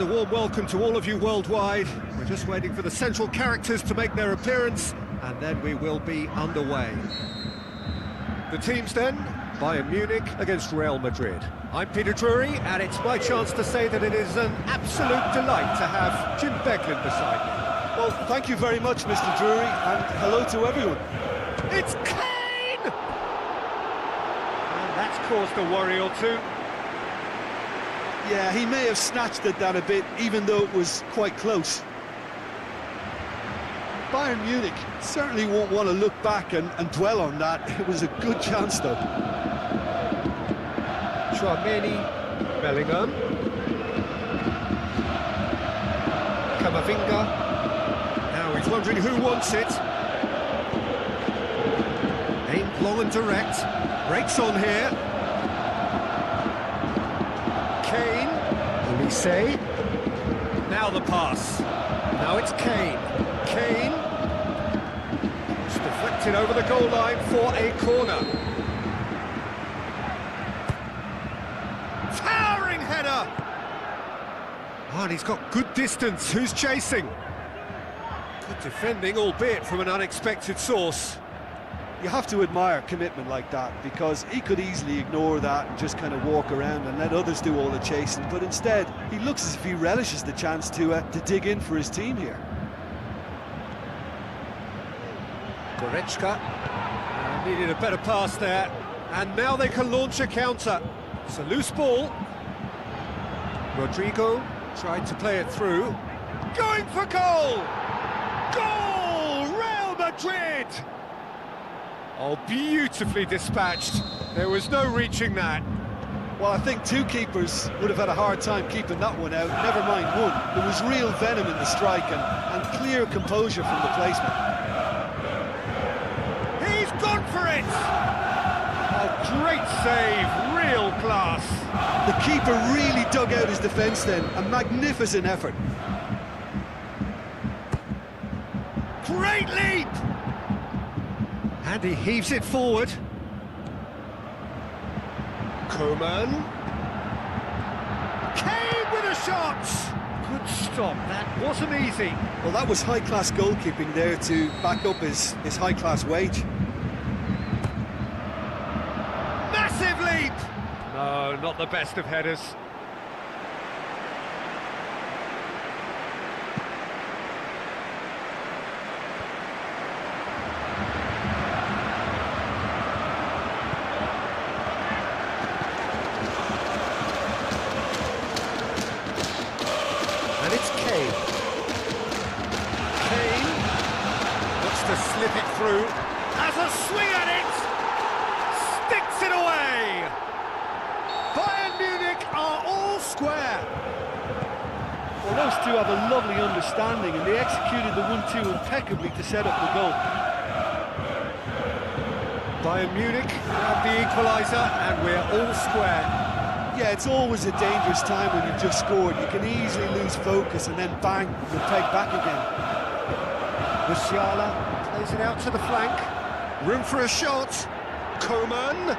And a warm welcome to all of you worldwide. We're just waiting for the central characters to make their appearance, and then we will be underway. The teams then, Bayern Munich against Real Madrid. I'm Peter Drury, and it's my chance to say that it is an absolute delight to have Jim Beglin beside me. Well, thank you very much, Mr. Drury, and hello to everyone. It's Kane! And that's caused a worry or two. Yeah, he may have snatched at that a bit, even though it was quite close. Bayern Munich certainly won't want to look back and dwell on that. It was a good chance, though. Tchouameni, Bellingham, Camavinga. Now he's wondering who wants it. Aimed long and direct. Breaks on here. Kane, Olise. Now the pass. Now it's Kane. Kane. It's deflected over the goal line for a corner. Towering header! Oh, and he's got good distance. Who's chasing? Good defending, albeit from an unexpected source. You have to admire commitment like that, because he could easily ignore that and just kind of walk around and let others do all the chasing, but instead he looks as if he relishes the chance to dig in for his team here. Goretzka needed a better pass there, and now they can launch a counter. It's a loose ball. Rodrigo tried to play it through. Going for goal! Goal! Real Madrid! Oh, beautifully dispatched. There was no reaching that. Well, I think two keepers would have had a hard time keeping that one out, never mind one. There was real venom in the strike and clear composure from the placement. He's gone for it! Oh, great save, real class. The keeper really dug out his defence then, a magnificent effort. Great leap! And he heaves it forward. Coman. Kane with a shot! Good stop, that wasn't easy. Well, that was high-class goalkeeping there to back up his high-class wage. Massive leap! No, not the best of headers. And it's Kane. Kane looks to slip it through. Has a swing at it! Sticks it away! Bayern Munich are all square. Well, those two have a lovely understanding, and they executed the 1-2 impeccably to set up the goal. Bayern Munich have the equaliser, and we're all square. Yeah, it's always a dangerous time when you've just scored. You can easily lose focus, and then bang, you're pegged back again. Musiala plays it out to the flank. Room for a shot. Coman.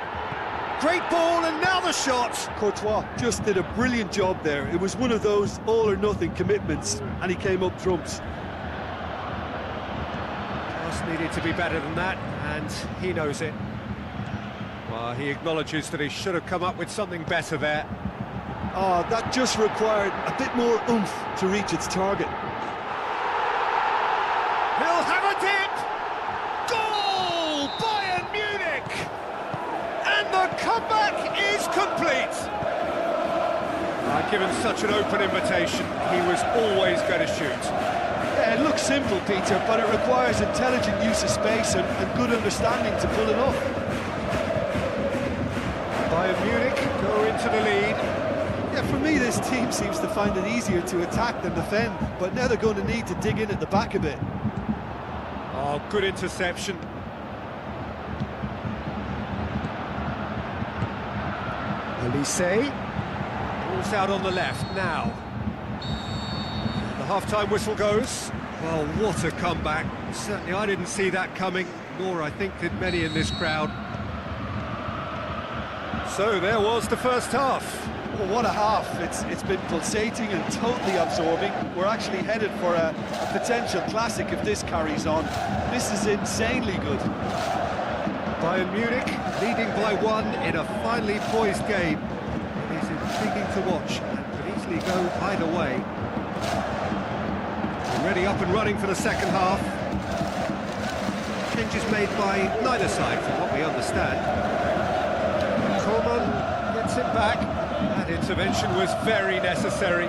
Great ball, and now the shot. Courtois just did a brilliant job there. It was one of those all-or-nothing commitments, and he came up trumps. Pass needed to be better than that, and he knows it. Well, he acknowledges that he should have come up with something better there. Oh, that just required a bit more oomph to reach its target. He'll have a dip! Goal! Bayern Munich! And the comeback is complete! Given such an open invitation, he was always going to shoot. Yeah, it looks simple, Peter, but it requires intelligent use of space and good understanding to pull it off. Bayern Munich go into the lead. Yeah, for me, this team seems to find it easier to attack than defend, but now they're going to need to dig in at the back a bit. Oh, good interception. Olise. Ball's out on the left now. The half-time whistle goes. Well, what a comeback. Certainly I didn't see that coming, nor I think did many in this crowd. So there was the first half. Well, what a half. It's been pulsating and totally absorbing. We're actually headed for a potential classic if this carries on. This is insanely good. Bayern Munich leading by 1 in a finely poised game. It is intriguing to watch and could easily go either way. Already up and running for the second half. Changes made by neither side from what we understand. Coleman gets it back. That intervention was very necessary.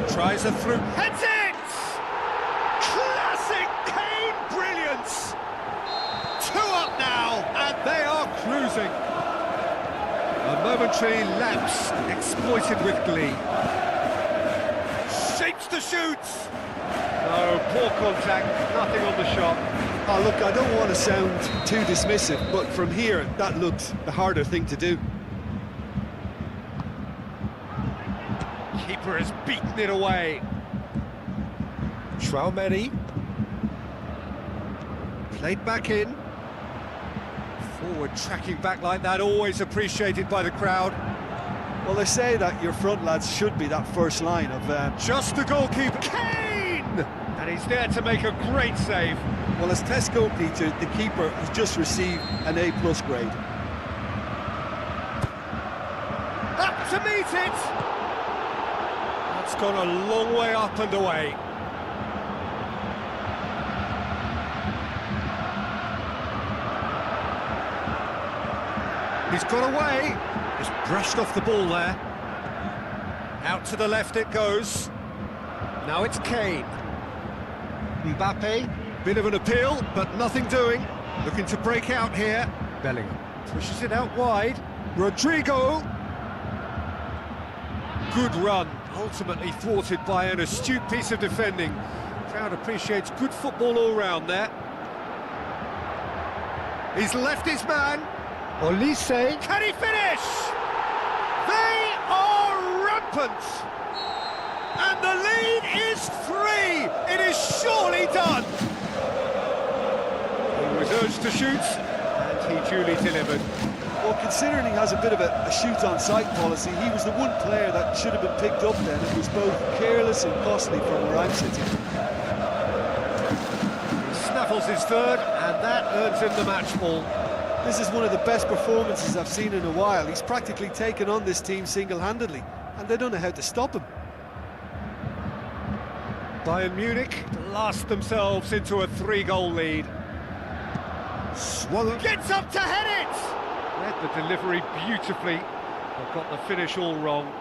Tries a through. Heads it! Classic Kane brilliance! 2 up now, and they are cruising. A momentary lapse exploited with glee. Shapes to shoot! No, poor contact, nothing on the shot. Oh, look, I don't want to sound too dismissive, but from here, that looked the harder thing to do. Keeper has beaten it away. Traumeri. Played back in. Forward tracking back like that, always appreciated by the crowd. Well, they say that your front lads should be that first line of... Just the goalkeeper. Kane! And he's there to make a great save. Well, as test goalkeeper, the keeper has just received an A+ grade. Up to meet it! That's gone a long way up and away. He's got away. Just brushed off the ball there. Out to the left it goes. Now it's Kane. Mbappe. Bit of an appeal, but nothing doing. Looking to break out here. Bellingham pushes it out wide. Rodrigo. Good run. Ultimately thwarted by an astute piece of defending. Crowd appreciates good football all round there. He's left his man. Olise. Can he finish? They are rampant. And the lead is 3. It is surely done. He was urged to shoot, and he duly delivered. Well, considering he has a bit of a shoot-on-sight policy, he was the one player that should have been picked up then. It was both careless and costly from where I'm sitting. He snaffles his third, and that earns him the match ball. This is one of the best performances I've seen in a while. He's practically taken on this team single-handedly, and they don't know how to stop him. Bayern Munich blast themselves into a 3-goal lead. Swallow gets up to head it! Read the delivery beautifully, but got the finish all wrong.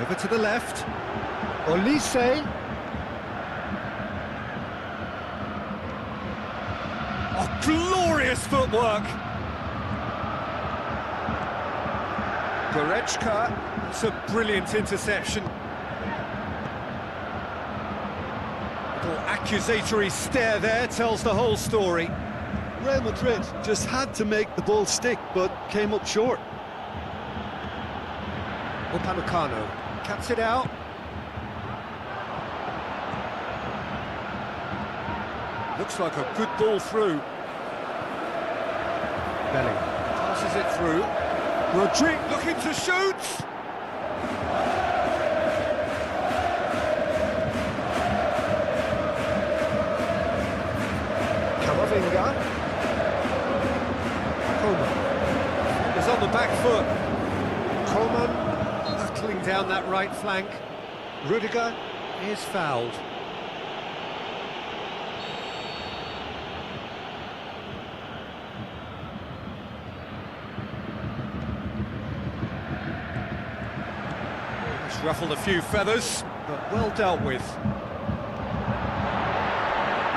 Over to the left. Olise. Oh, glorious footwork! Goretzka, it's a brilliant interception. Little accusatory stare there tells the whole story. Real Madrid just had to make the ball stick, but came up short. Upamecano cuts it out. Looks like a good ball through. Bellingham passes it through. Rodrigo looking to shoot. Camavinga. Coleman is on the back foot. Coleman hurtling down that right flank. Rudiger is fouled. Ruffled a few feathers, but well dealt with.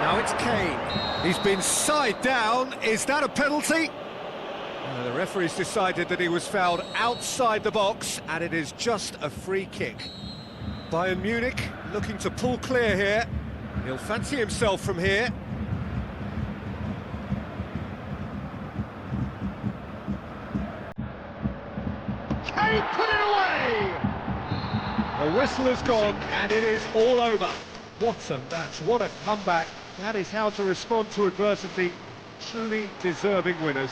Now it's Kane. He's been side down. Is that a penalty? The referee's decided that he was fouled outside the box, and it is just a free kick. Bayern Munich looking to pull clear here. He'll fancy himself from here. Kane put it away! The whistle has gone, and it is all over. What a match, what a comeback. That is how to respond to adversity. Truly deserving winners.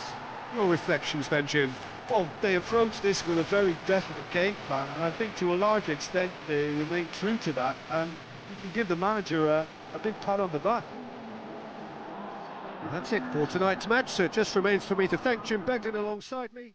Your reflections then, Jim? Well, they approached this with a very definite game plan, and I think to a large extent they remain true to that, and you can give the manager a big pat on the back. Well, that's it for tonight's match, so it just remains for me to thank Jim Beglin alongside me.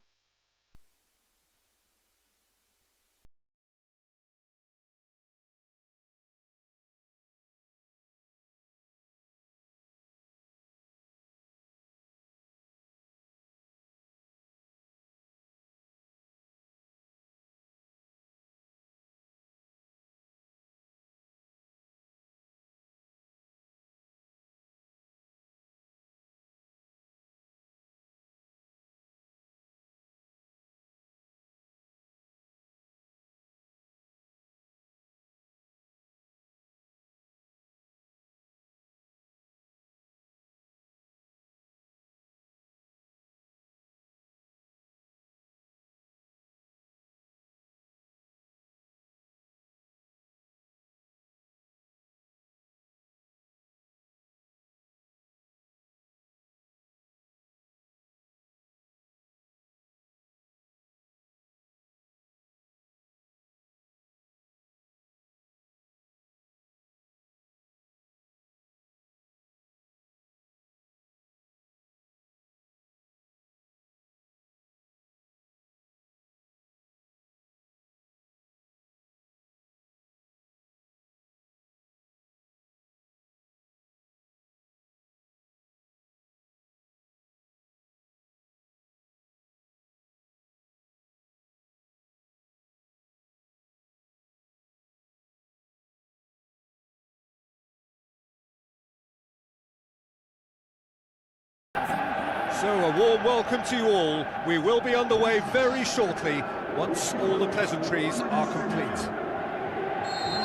So a warm welcome to you all. We will be underway very shortly once all the pleasantries are complete.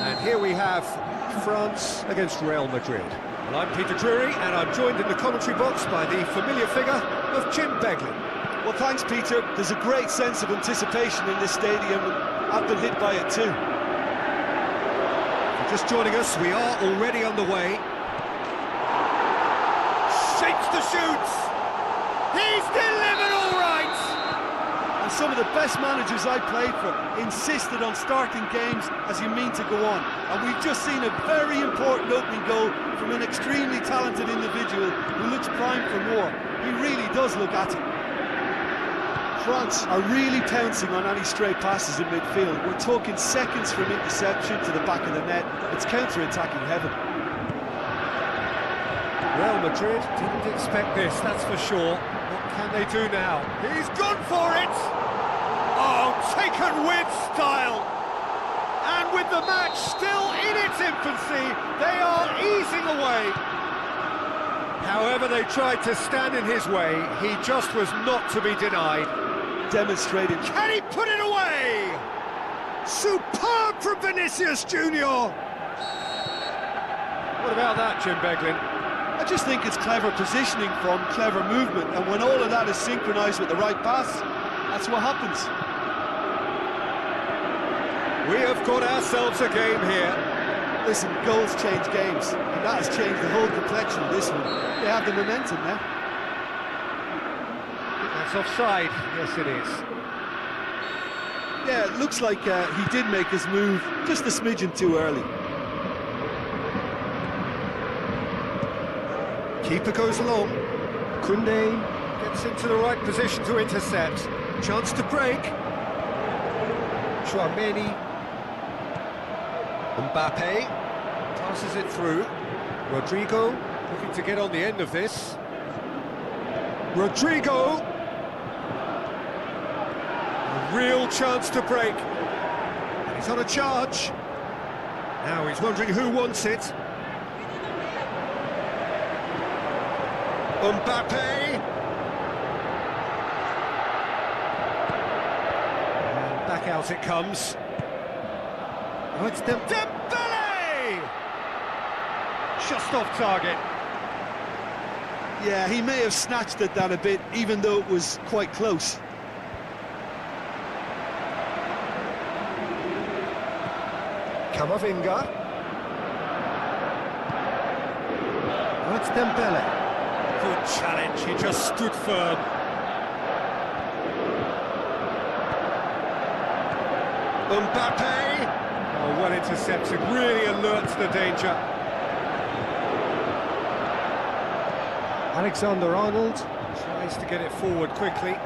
And here we have France against Real Madrid. Well, I'm Peter Drury and I'm joined in the commentary box by the familiar figure of Jim Beglin. Well, thanks, Peter. There's a great sense of anticipation in this stadium, and I've been hit by it too. If you're just joining us, we are already underway. Shapes to shoot! He's delivered all right! And some of the best managers I played for insisted on starting games as you mean to go on. And we've just seen a very important opening goal from an extremely talented individual who looks primed for more. He really does look at it. France are really pouncing on any stray passes in midfield. We're talking seconds from interception to the back of the net. It's counter-attacking heaven. Real Madrid didn't expect this, that's for sure. What can they do now? He's gone for it! Oh, taken with style! And with the match still in its infancy, they are easing away. However they tried to stand in his way, he just was not to be denied. Demonstrated. Can he put it away? Superb from Vinicius Junior! What about that, Jim Beglin? I just think it's clever positioning from clever movement, and when all of that is synchronised with the right pass, that's what happens. We have got ourselves a game here. Listen, goals change games, and that has changed the whole complexion of this one. They have the momentum now. That's offside. Yes, it is. Yeah, it looks like he did make his move just a smidgen too early. Keeper goes along. Tunai gets into the right position to intercept. Chance to break. Chouameni. Mbappe passes it through. Rodrigo looking to get on the end of this. Rodrigo. A real chance to break. And he's on a charge. Now he's wondering who wants it. Mbappe! And back out it comes. Oh, it's Dembele! Just off target. Yeah, he may have snatched at that a bit, even though it was quite close. Camavinga. It's Dembele. Good challenge, he just stood firm. Mbappe. Oh, well intercepted, really alert to the danger. Alexander-Arnold tries to get it forward quickly.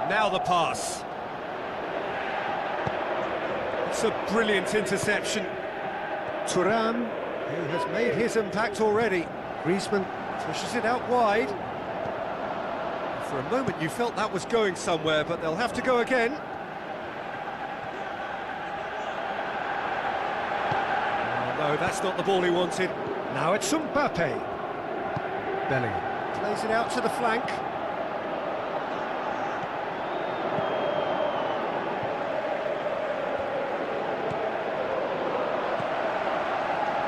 Now the pass. It's a brilliant interception. Thuram, who has made his impact already. Griezmann pushes it out wide. For a moment you felt that was going somewhere, but they'll have to go again. Oh, no, that's not the ball he wanted. Now it's Mbappe. Bellingham plays it out to the flank.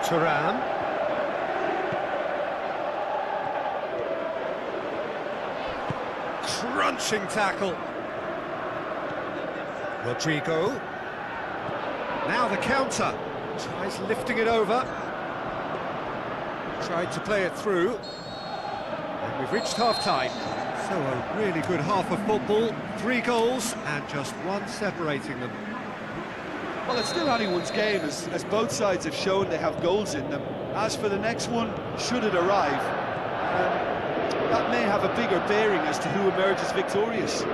Thuram. Crunching tackle. Rodrigo. Now the counter. Tries lifting it over. Tried to play it through. And we've reached half-time. So a really good half of football. 3 goals and just one separating them. Well, it's still anyone's game, as both sides have shown they have goals in them. As for the next one, should it arrive, that may have a bigger bearing as to who emerges victorious.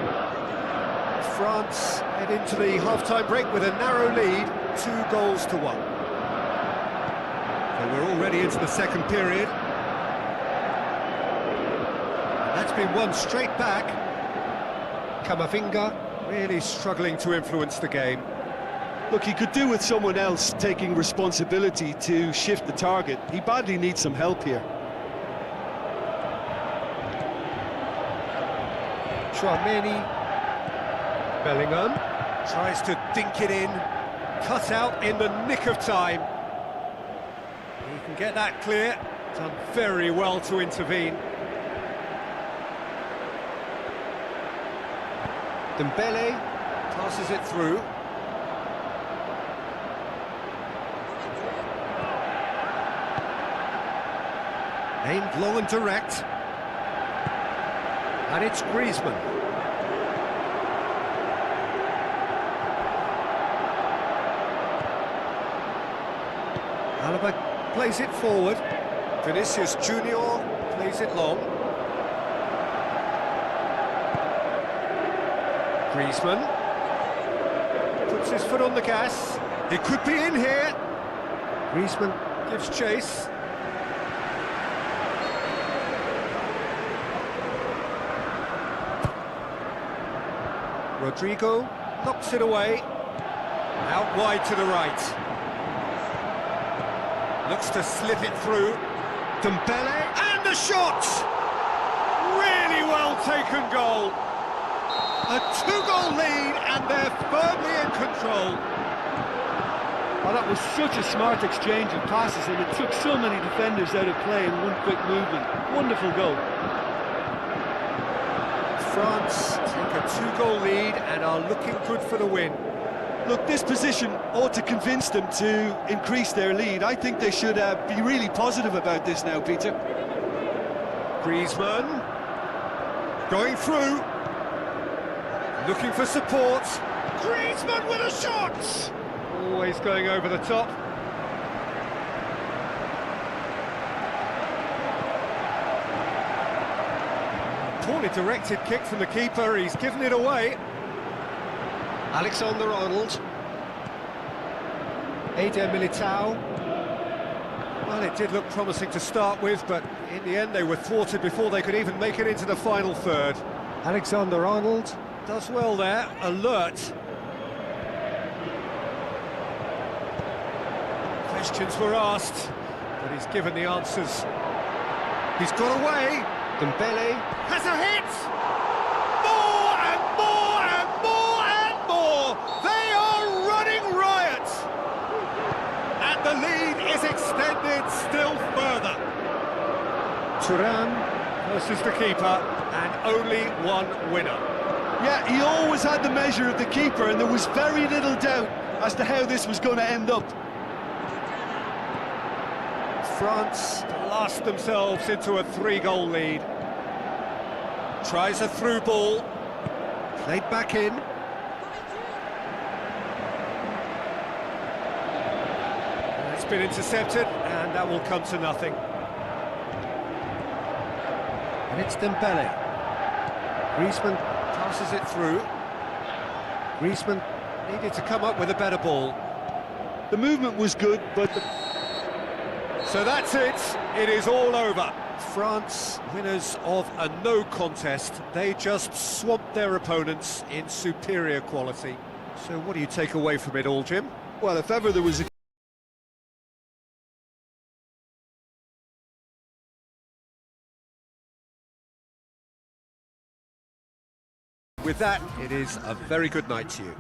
France head into the half-time break with a narrow lead, 2-1. So we're already into the second period. And that's been won straight back. Camavinga really struggling to influence the game. Look, he could do with someone else taking responsibility to shift the target. He badly needs some help here. Chouameni. Bellingham tries to dink it in, cut out in the nick of time. He can get that clear, done very well to intervene. Dembele passes it through. Aimed long and direct. And it's Griezmann. Alaba plays it forward. Vinicius Junior plays it long. Griezmann puts his foot on the gas. It could be in here. Griezmann gives chase. Rodrigo knocks it away. Out wide to the right. Looks to slip it through. Dembele, and the shot! Really well taken goal. A 2-goal lead, and they're firmly in control. Well, that was such a smart exchange of passes, and it took so many defenders out of play in one quick movement. Wonderful goal. France take a 2-goal lead and are looking good for the win. Look, this position ought to convince them to increase their lead. I think they should be really positive about this now, Peter. Griezmann going through, looking for support. Griezmann with a shot! Always going over the top. Poorly directed kick from the keeper, he's given it away. Alexander-Arnold. Eder Militao. Well, it did look promising to start with, but in the end they were thwarted before they could even make it into the final third. Alexander-Arnold does well there, alert. Questions were asked, but he's given the answers. He's got away. Dembele has a hit! More and more and more and more! They are running riot! And the lead is extended still further. Thuram versus the keeper, and only one winner. Yeah, he always had the measure of the keeper, and there was very little doubt as to how this was going to end up. France blast themselves into a 3-goal lead. Tries a through ball. Played back in. It's been intercepted, and that will come to nothing. And it's Dembele. Griezmann passes it through. Griezmann needed to come up with a better ball. The movement was good, but So that's it. It is all over. France, winners of a no contest. They just swamped their opponents in superior quality. So what do you take away from it all, Jim? well, if ever there was a With that, it is a very good night to you.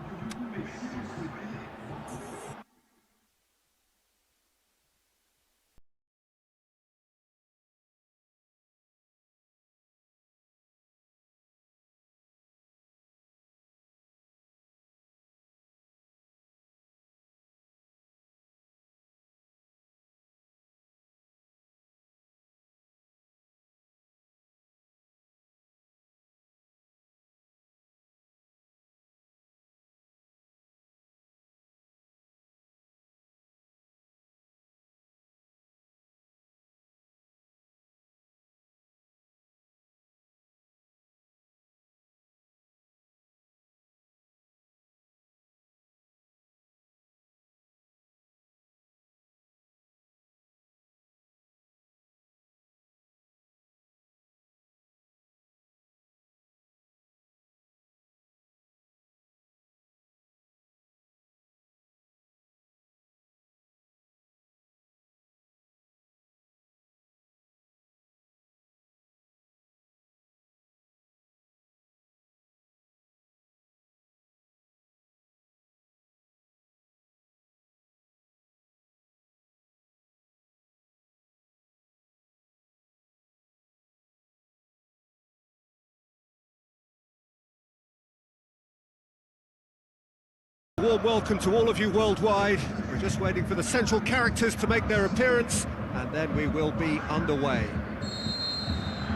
Warm welcome to all of you worldwide. We're just waiting for the central characters to make their appearance, and then we will be underway.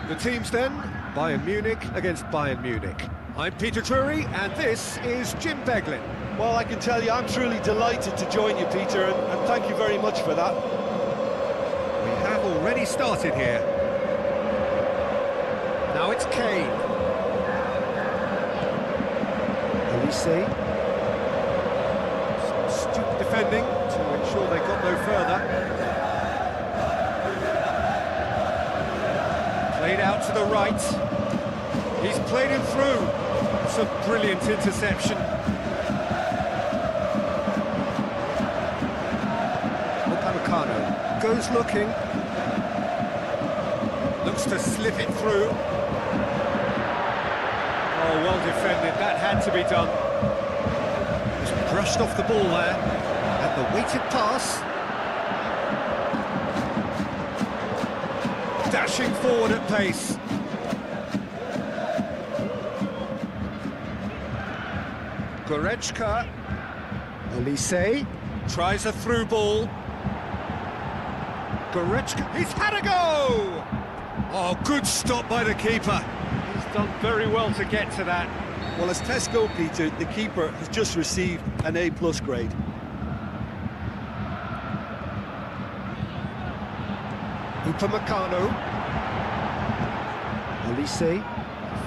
The teams then, Bayern Munich against Bayern Munich. I'm Peter Drury, and this is Jim Beglin. well, I can tell you, I'm truly delighted to join you, Peter, and thank you very much for that. We have already started here. Now it's Kane. Olise. Astute defending to ensure they got no further. Played out to the right. He's played him through. It's a brilliant interception. Upamecano goes looking. Looks to slip it through. Oh, well defended. That had to be done. Just brushed off the ball there. And the weighted pass. Dashing forward at pace. Goretzka. Olise tries a through ball. Goretzka, he's had a go! Oh, good stop by the keeper. He's done very well to get to that. Well, as tests go, Peter, the keeper has just received an A+ grade. Upamecano. Olise.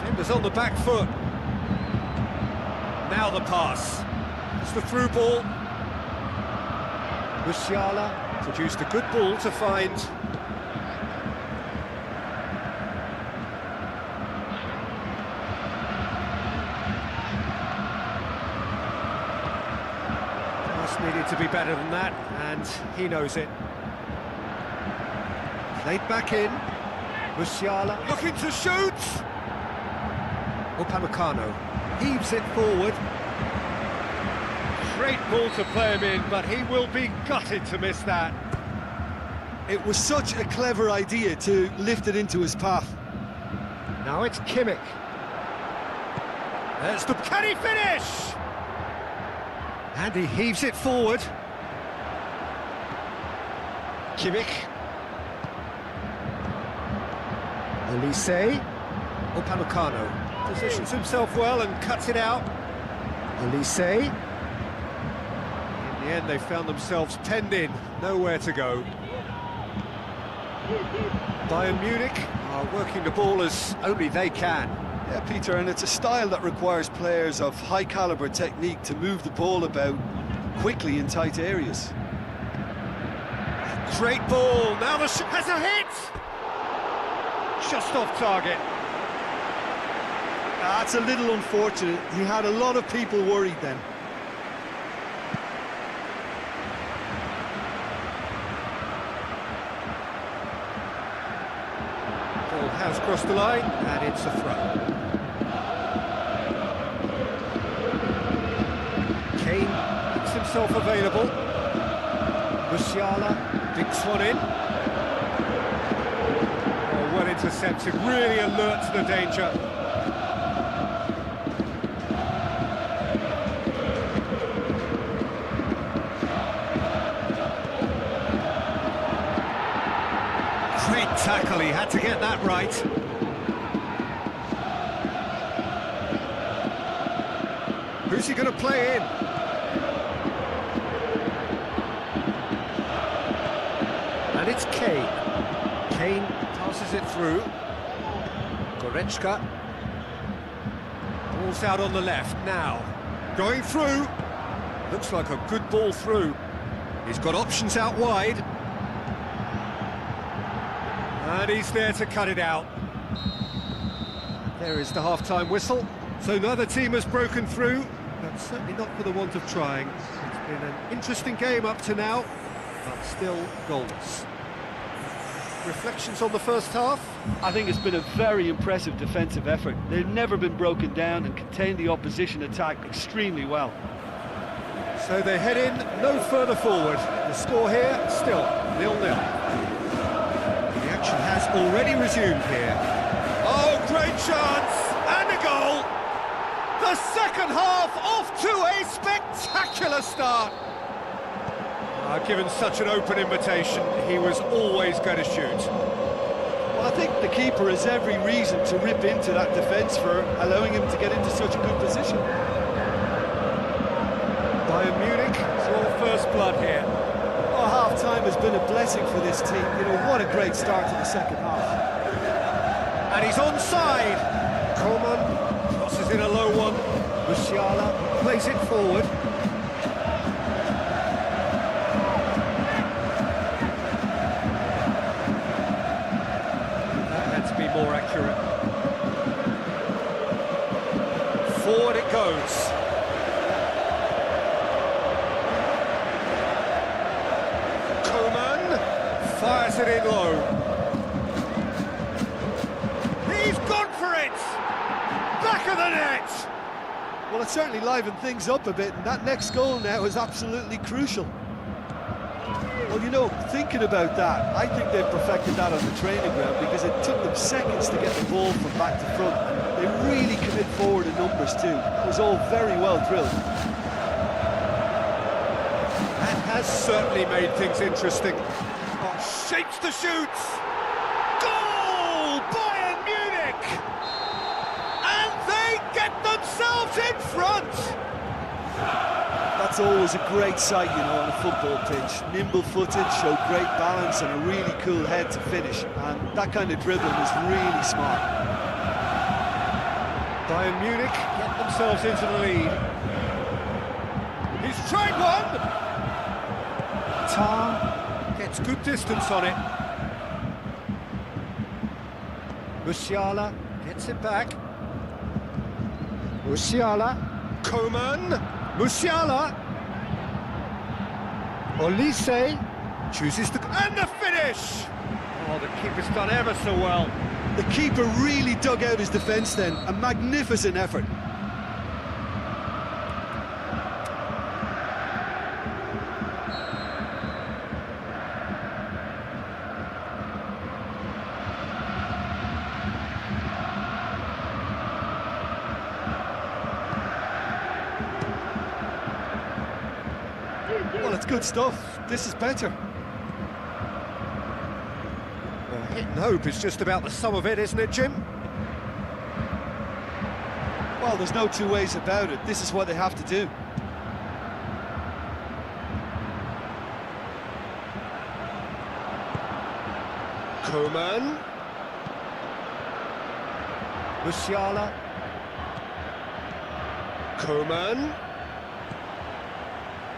Defenders on the back foot. Now the pass. It's the through ball. Musiala produced a good ball to find. Pass needed to be better than that, and he knows it. Played back in. Musiala looking to shoot. Upamecano heaves it forward. Great ball to play him in, but he will be gutted to miss that. It was such a clever idea to lift it into his path. Now it's Kimmich. There's the... Can he finish? And he heaves it forward. Kimmich. Olise. Upamecano positions himself well and cuts it out. Olise. In the end, they found themselves penned in, nowhere to go. Bayern Munich are working the ball as only they can. Yeah, Peter, and it's a style that requires players of high-caliber technique to move the ball about quickly in tight areas. Great ball, now the shot has a hit! Just off target. That's a little unfortunate. He had a lot of people worried then. Ball has crossed the line, and it's a throw. Kane makes himself available. Musiala dinks one in. Oh, well intercepted, really alert to the danger. Great tackle, he had to get that right. Who's he going to play in? And it's Kane. Kane passes it through. Goretzka. Ball's out on the left now. Going through. Looks like a good ball through. He's got options out wide. And he's there to cut it out. There is the half-time whistle. So neither team has broken through, but certainly not for the want of trying. It's been an interesting game up to now, but still goalless. Reflections on the first half? I think it's been a very impressive defensive effort. They've never been broken down and contained the opposition attack extremely well. So they head in no further forward. The score here, still 0-0. The action has already resumed here. Oh, great chance! And a goal! The second half off to a spectacular start. Given such an open invitation, he was always going to shoot. Well, I think the keeper has every reason to rip into that defence for allowing him to get into such a good position. Bayern Munich saw first blood here. Oh, half-time has been a blessing for this team. You know, what a great start to the second half. And he's onside. Coman crosses in a low one. Musiala plays it forward. More accurate. Forward it goes. Coman fires it in low. He's gone for it! Back of the net! Well, it certainly livened things up a bit, and that next goal now is absolutely crucial. Well, you know, thinking about that, I think they've perfected that on the training ground because it took them seconds to get the ball from back to front. They really commit forward in numbers too. It was all very well drilled. That has certainly made things interesting. Oh, shapes the shoots! Goal! Bayern Munich! And they get themselves in front! That's always a great sight, you know, on a football pitch. Nimble-footed, showed great balance and a really cool head to finish. And that kind of dribbling is really smart. Bayern Munich get themselves into the lead. He's tried one! Tar gets good distance on it. Musiala gets it back. Musiala. Coman. Musiala. Olise chooses to... And the finish! Oh, the keeper's done ever so well. The keeper really dug out his defence then. A magnificent effort. it's good stuff. This is better. Well, hit and hope is just about the sum of it, isn't it, Jim? Well, there's no two ways about it. This is what they have to do. Koeman. Musiala. Koeman.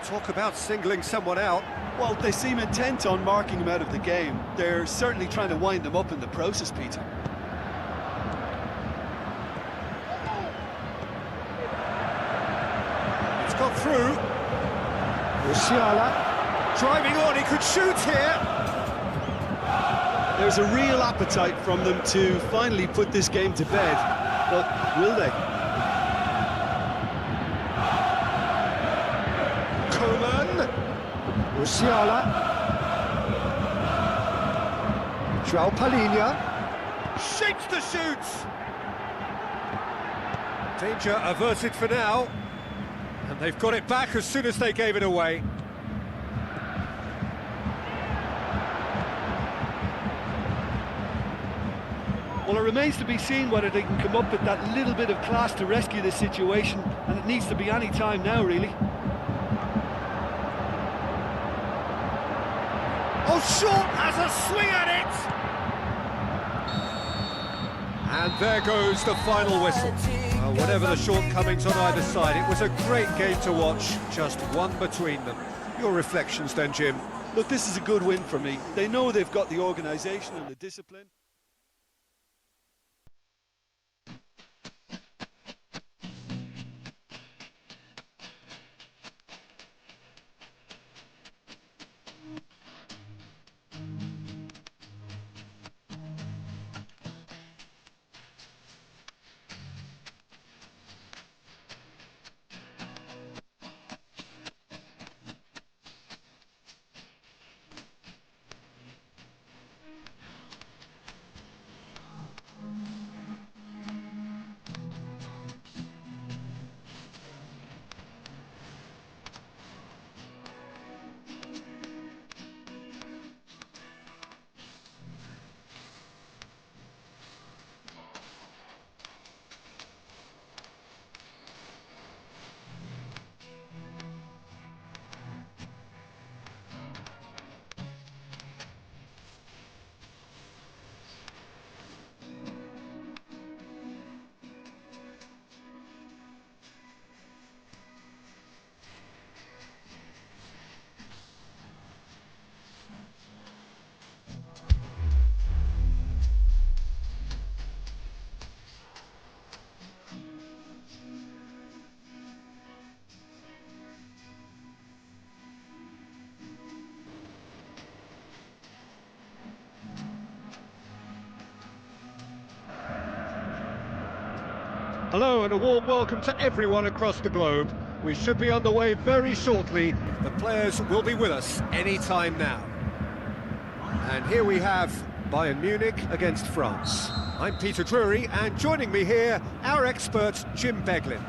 Talk about singling someone out. Well, they seem intent on marking him out of the game. They're certainly trying to wind them up in the process, Peter. It's got through. Musiala. Driving on, he could shoot here. There's a real appetite from them to finally put this game to bed, but will they? Koeman. Musiala. João Palhinha. Shapes the shoots. Danger averted for now. And they've got it back as soon as they gave it away. Well, it remains to be seen whether they can come up with that little bit of class to rescue this situation, and it needs to be any time now, really. Oh, Short has a swing at it! And there goes the final whistle. Well, whatever the shortcomings on either side, it was a great game to watch, just one between them. Your reflections then, Jim? Look, this is a good win for me. They know they've got the organisation and the discipline. Hello and a warm welcome to everyone across the globe. We should be underway very shortly. The players will be with us any time now. And here we have Bayern Munich against France. I'm Peter Drury, and joining me here, our expert Jim Beglin.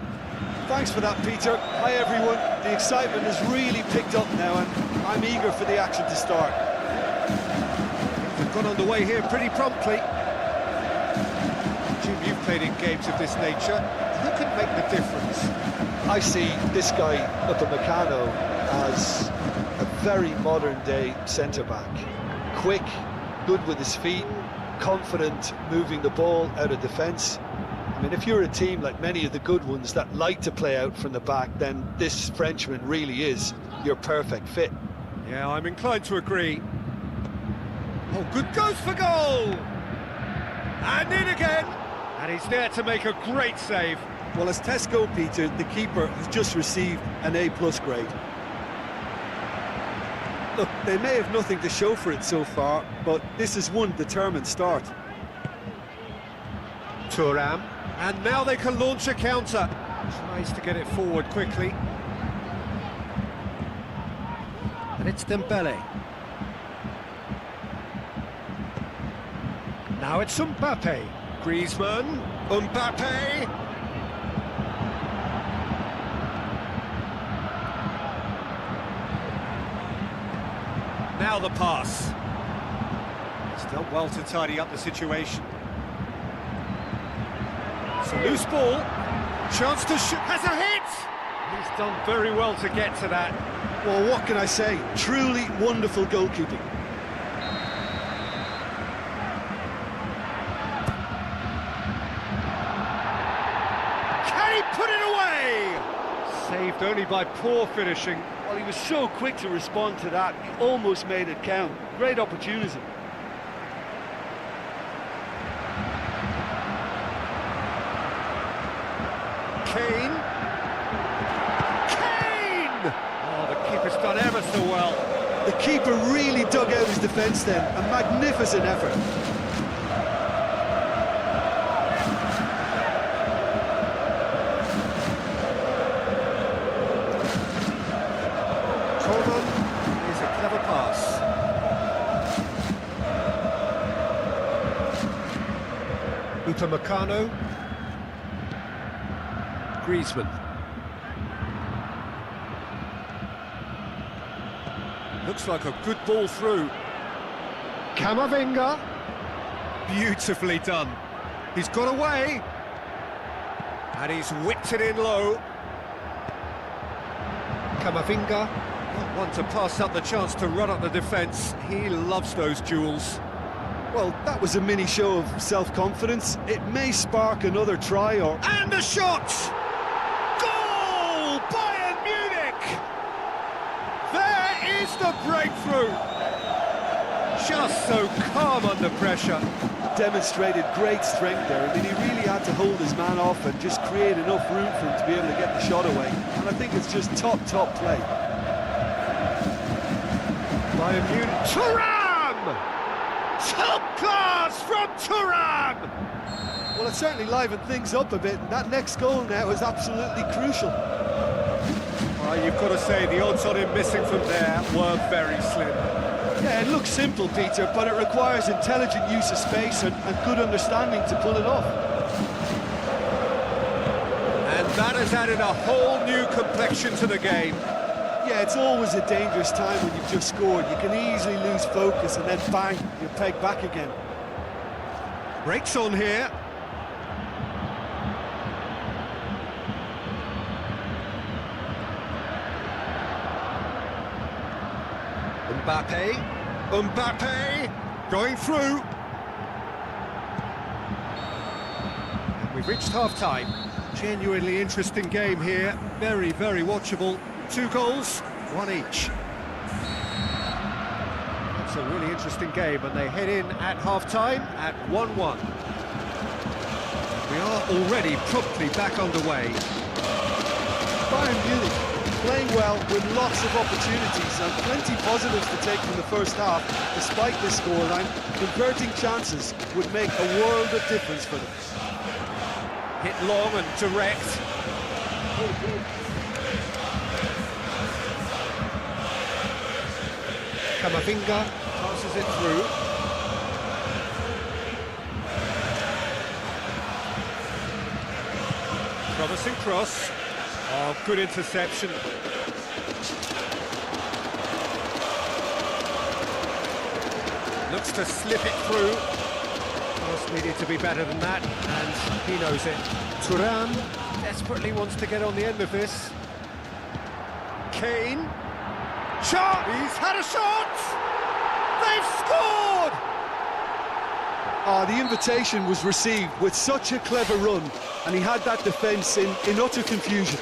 Thanks for that, Peter. Hi everyone. The excitement has really picked up now and I'm eager for the action to start. We've got underway here pretty promptly. Jim, you've played in games of this nature. Who can make the difference? I see this guy, Upamecano, as a very modern-day centre-back. Quick, good with his feet, confident moving the ball out of defence. I mean, if you're a team like many of the good ones that like to play out from the back, then this Frenchman really is your perfect fit. Yeah, I'm inclined to agree. Oh, good goes for goal! And in again! And he's there to make a great save. Well, as Tesco, Peter, the keeper has just received an A+ grade. Look, they may have nothing to show for it so far, but this is one determined start. Thuram, and now they can launch a counter. Tries to get it forward quickly. And it's Dembele. Now it's Mbappe. Griezmann, Mbappe. well the pass. He's done well to tidy up the situation. It's a loose ball. Chance to shoot. Has a hit! He's done very well to get to that. Well, what can I say? Truly wonderful goalkeeping. Can he put it away? Saved only by poor finishing. Well, he was so quick to respond to that, he almost made it count. Great opportunity. Kane. Oh, the keeper's done ever so well. The keeper really dug out his defence then. A magnificent effort. Coleman is a clever pass. Upamecano. Griezmann. Looks like a good ball through. Camavinga. Beautifully done. He's got away. And he's whipped it in low. Camavinga. Not one to pass up the chance to run up the defence. He loves those duels. Well, that was a mini show of self-confidence. It may spark another try or... And a shot! Goal! Bayern Munich! There is the breakthrough! Just so calm under pressure. Demonstrated great strength there. I mean, he really had to hold his man off and just create enough room for him to be able to get the shot away. And I think it's just top play. Bayern Munich... Thuram! Top class from Thuram! Well, it certainly livened things up a bit, and that next goal now is absolutely crucial. Well, you've got to say the odds on him missing from there were very slim. Yeah, it looks simple, Peter, but it requires intelligent use of space and good understanding to pull it off. And that has added a whole new complexion to the game. Yeah, it's always a dangerous time when you've just scored. You can easily lose focus and then bang, you're pegged back again. Breaks on here. Mbappe, going through. And we've reached half-time. Genuinely interesting game here. Very, very watchable. 2 goals, 1 each. It's a really interesting game, and they head in at half-time at 1-1. We are already promptly back underway. Bayern Munich playing well with lots of opportunities and plenty positives to take from the first half. Despite this scoreline, converting chances would make a world of difference for them. Hit long and direct. Camavinga passes it through. Promising cross. Oh, good interception. Looks to slip it through. Cross needed to be better than that, and he knows it. Thuram desperately wants to get on the end of this. Kane. Shot! He's had a shot! They've scored! Oh, the invitation was received with such a clever run, and he had that defence in utter confusion.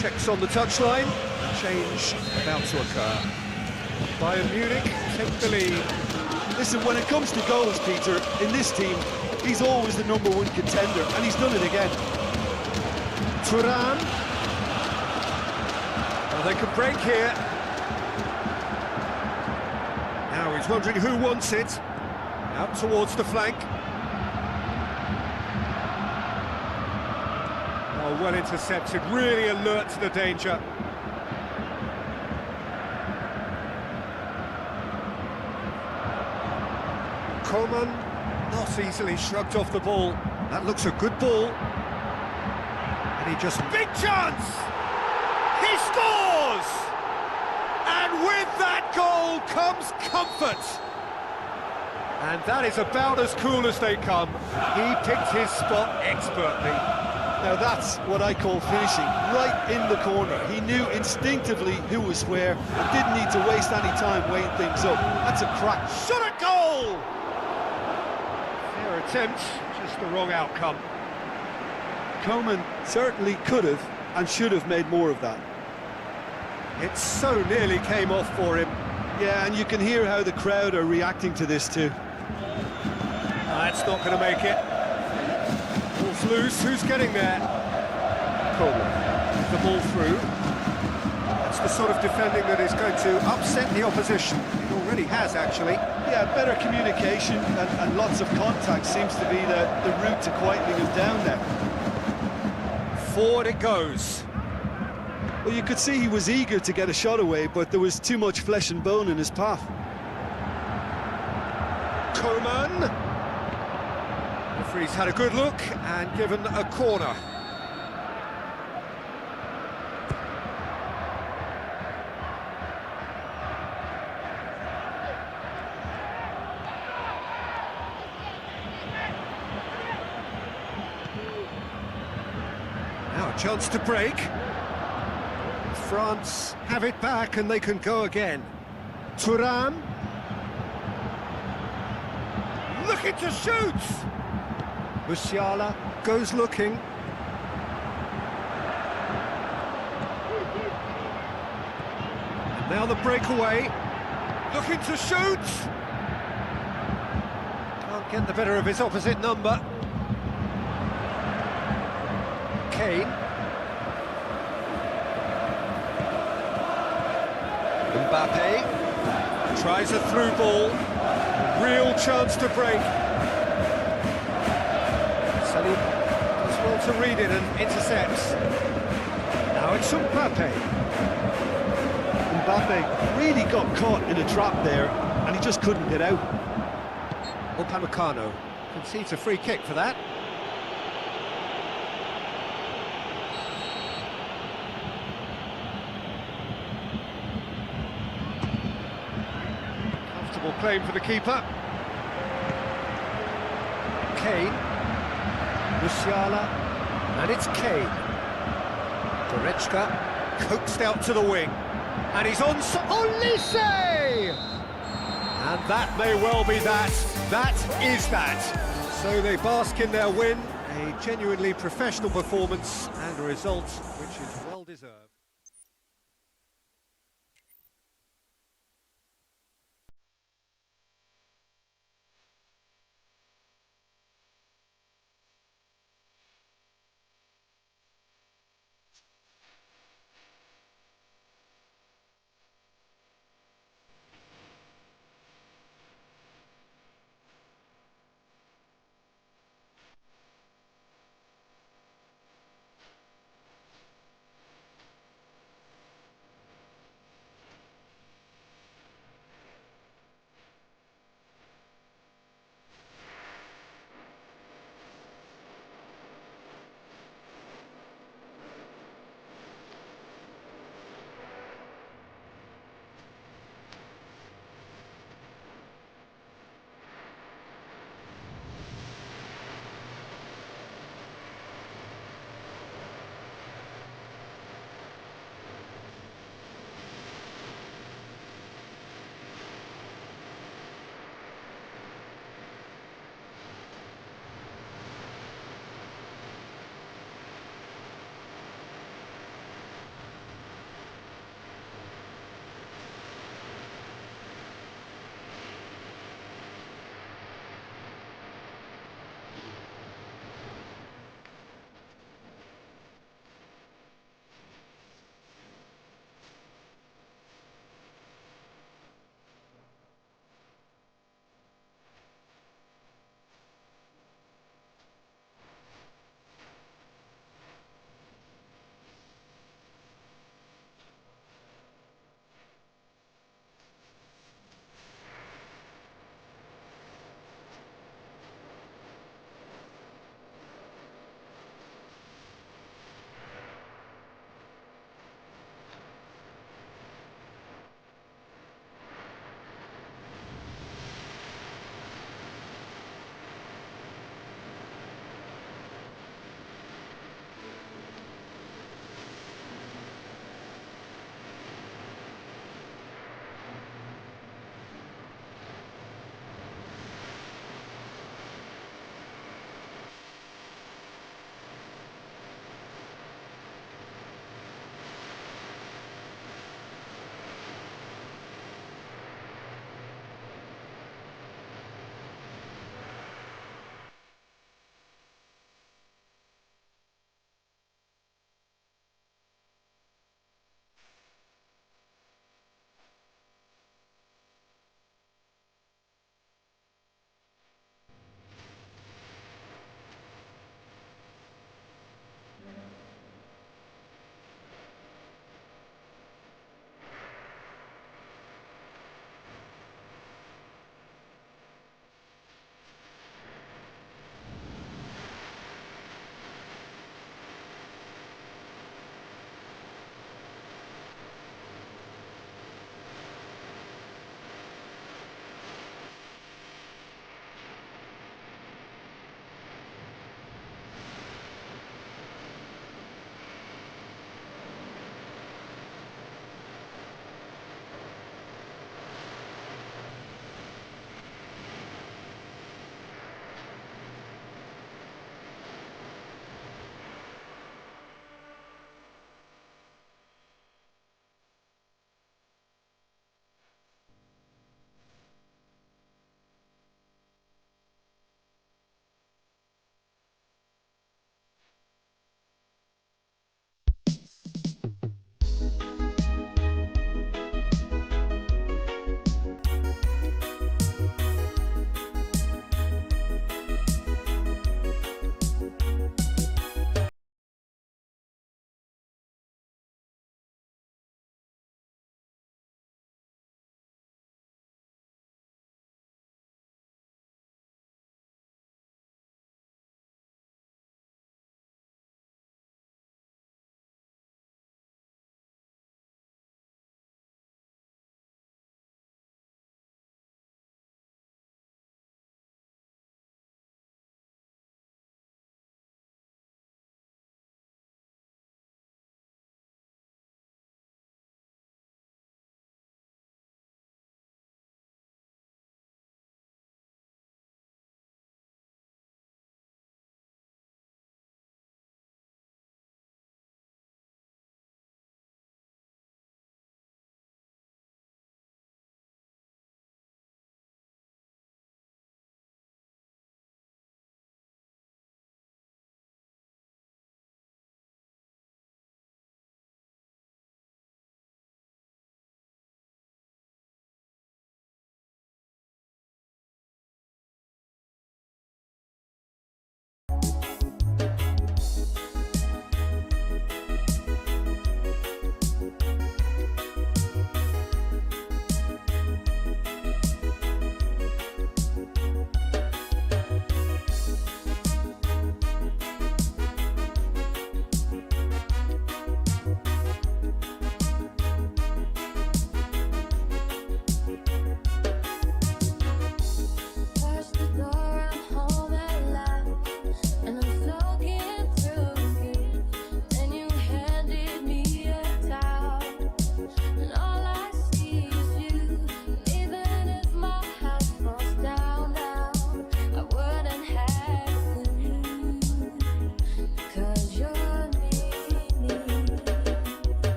Checks on the touchline, change about to occur. Bayern Munich take the lead. Listen, when it comes to goals, Peter, in this team, he's always the #1 contender, and he's done it again. Thuram. Well, they could break here. Now he's wondering who wants it. Out towards the flank. Oh, well intercepted, really alert to the danger. Coman not easily shrugged off the ball. That looks a good ball. And he just... Big chance! He scores! And with that goal comes comfort. And that is about as cool as they come. He picked his spot expertly. Now that's what I call finishing, right in the corner. He knew instinctively who was where and didn't need to waste any time weighing things up. That's a crack. Shot at goal! Fair attempt, just the wrong outcome. Coman certainly could have and should have made more of that. It so nearly came off for him. Yeah, and you can hear how the crowd are reacting to this too. That's not going to make it. Ball's loose, who's getting there? Coleman, the ball through. That's the sort of defending that is going to upset the opposition. It already has, actually. Yeah, better communication and lots of contact seems to be the route to quietening him down there. Forward it goes. Well, you could see he was eager to get a shot away, but there was too much flesh and bone in his path. Coman. Referee's had a good look and given a corner. Now a chance to break. France have it back and they can go again. Thuram. Looking to shoot! Musiala goes looking. And now the breakaway. Looking to shoot! Can't get the better of his opposite number. Kane. Mbappe tries a through ball, real chance to break. Salim does well to read it and intercepts. Now it's Mbappe. Mbappe really got caught in a trap there and he just couldn't get out. Upamecano concedes a free kick for that. Claim for the keeper. Kane. Musiala. And it's Kane. Goretzka coaxed out to the wing. And he's on... Olise! And that may well be that. That is that. So they bask in their win. A genuinely professional performance and a result which is well deserved.